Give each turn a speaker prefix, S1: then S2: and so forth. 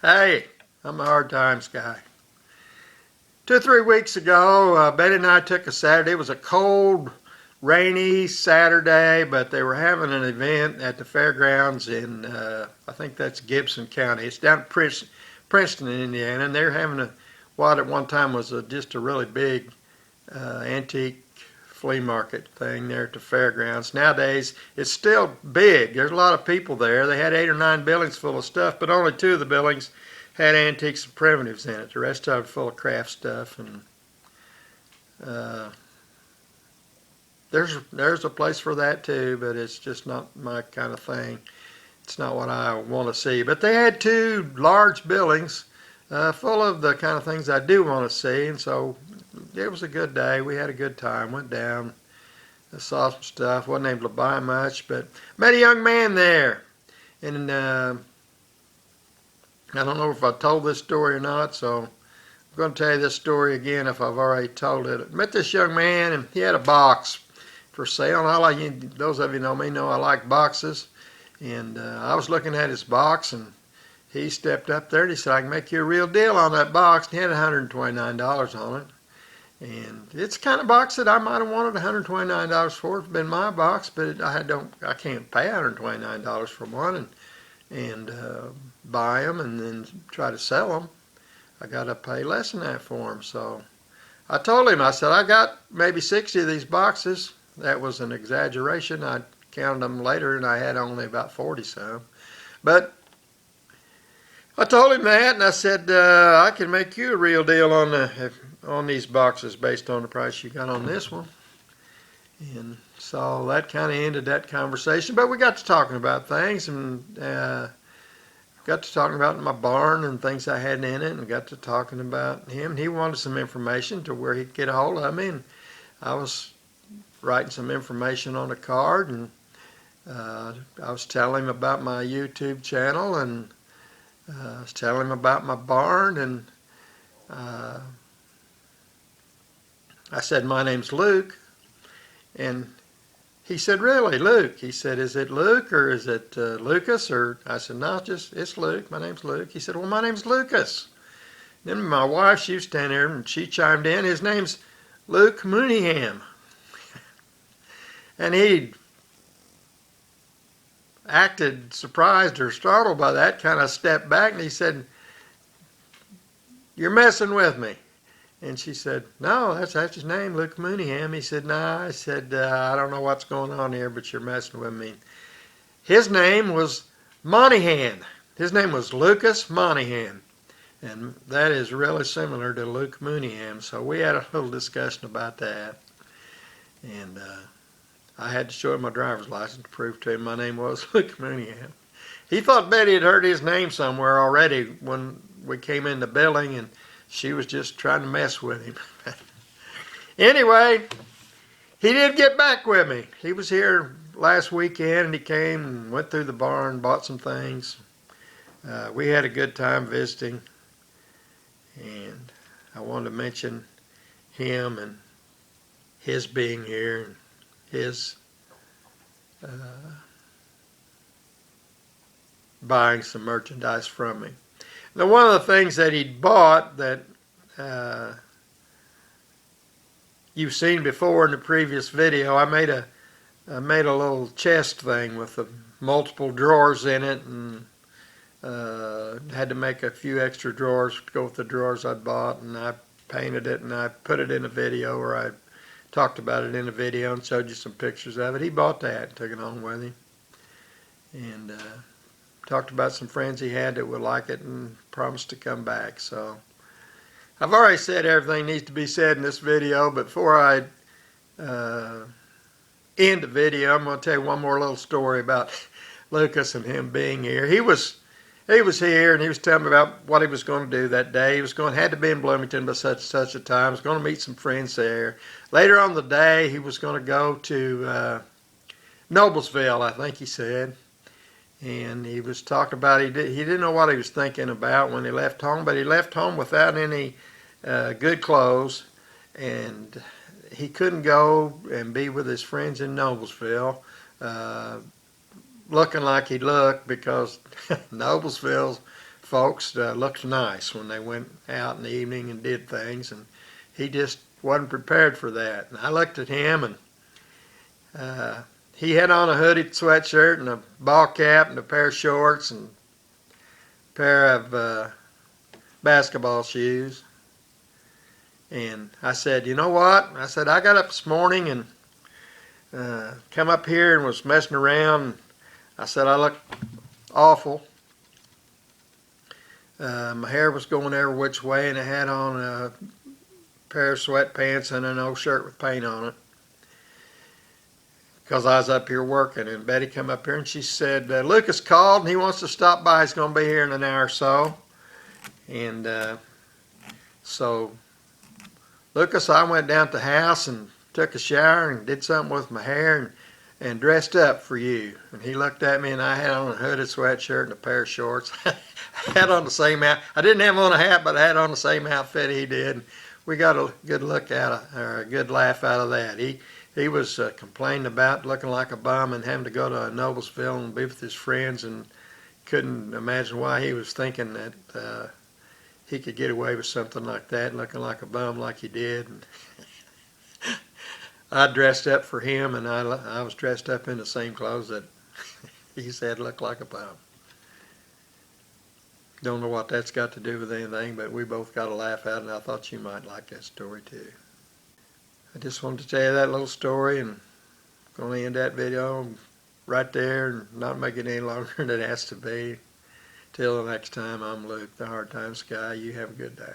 S1: Hey, I'm a hard times guy. 2 or 3 weeks ago, Betty and I took a Saturday. It was a cold, rainy Saturday, but they were having an event at the fairgrounds in, I think that's Gibson County. It's down at Princeton, Indiana, and they're having what at one time was just a really big antique flea market thing there at the fairgrounds. Nowadays, it's still big. There's a lot of people there. They had 8 or 9 buildings full of stuff, but only 2 of the buildings had antiques and primitives in it. The rest of them full of craft stuff. And there's a place for that too, but it's just not my kind of thing. It's not what I want to see. But they had 2 large buildings full of the kind of things I do want to see, and so it was a good day. We had a good time. Went down, saw some stuff. Wasn't able to buy much, but met a young man there. And I don't know if I told this story or not, so I'm going to tell you this story again if I've already told it. I met this young man, and he had a box for sale. And those of you know me know I like boxes. And I was looking at his box, and he stepped up there and he said, "I can make you a real deal on that box." And he had $129 on it. And it's the kind of box that I might have wanted $129 for. It's been my box, but I can't pay $129 for one and buy them and then try to sell them. I got to pay less than that for them. So I told him, I said, "I got maybe 60 of these boxes." That was an exaggeration. I counted them later and I had only about 40 some. But I told him that, and I said, "I can make you a real deal on these boxes based on the price you got on this one." And so that kind of ended that conversation. But we got to talking about things, and got to talking about my barn and things I had in it, and got to talking about him. He wanted some information to where he could get a hold of me, and I was writing some information on a card, and I was telling him about my YouTube channel, and I was telling him about my barn, and I said, "My name's Luke." And he said, "Really, Luke?" He said, "Is it Luke or is it Lucas?" Or I said, "No, it's Luke. My name's Luke." He said, "Well, my name's Lucas." Then my wife, she was standing there, and she chimed in, "His name's Luke Mooneyham." And he acted surprised or startled by that, kind of stepped back, and he said, "You're messing with me." And she said, "No, that's his name, Luke Mooneyham." He said, "No." I said, "I don't know what's going on here, but you're messing with me." His name was Moynihan. His name was Lucas Moynihan. And that is really similar to Luke Mooneyham. So we had a little discussion about that. And I had to show him my driver's license to prove to him my name was Luke Mooneyham. He thought Betty had heard his name somewhere already when we came in the building, and she was just trying to mess with him. Anyway, he did get back with me. He was here last weekend, and he came and went through the barn, bought some things. We had a good time visiting, and I wanted to mention him and his being here and his buying some merchandise from me. Now, one of the things that he'd bought that you've seen before in the previous video, I made a little chest thing with multiple drawers in it, and had to make a few extra drawers to go with the drawers I'd bought, and I painted it and I put it in a video, or I talked about it in a video and showed you some pictures of it. He bought that and took it on with him, and talked about some friends he had that would like it and promised to come back. So I've already said everything needs to be said in this video, but before I end the video, I'm going to tell you one more little story about Lucas and him being here. He was here, and he was telling me about what he was going to do that day. He was had to be in Bloomington by such and such a time. He was going to meet some friends there. Later on the day, he was going to go to Noblesville, I think he said. And he was talking about, he didn't know what he was thinking about when he left home, but he left home without any good clothes, and he couldn't go and be with his friends in Noblesville looking like he looked, because Noblesville's folks looked nice when they went out in the evening and did things, and he just wasn't prepared for that. And I looked at him, and he had on a hooded sweatshirt and a ball cap and a pair of shorts and a pair of basketball shoes. And I said, you know what? I said, I got up this morning and come up here and was messing around. I said, I look awful. My hair was going every which way, and I had on a pair of sweatpants and an old shirt with paint on it because I was up here working. And Betty come up here and she said, Lucas called and he wants to stop by. He's going to be here in an hour or so. And so Lucas, I went down to the house and took a shower and did something with my hair and dressed up for you. And he looked at me, and I had on a hooded sweatshirt and a pair of shorts. I had on the same outfit. I didn't have on a hat, but I had on the same outfit he did. We got a good look out of, or a good laugh out of that. He was complaining about looking like a bum and having to go to Noblesville and be with his friends, and couldn't imagine why he was thinking that he could get away with something like that, looking like a bum like he did. And I dressed up for him, and I was dressed up in the same clothes that he said looked like a bum. Don't know what that's got to do with anything, but we both got a laugh out, and I thought you might like that story too. I just wanted to tell you that little story, and I'm going to end that video right there and not make it any longer than it has to be. Till the next time, I'm Luke, the Hard Times Guy. You have a good day.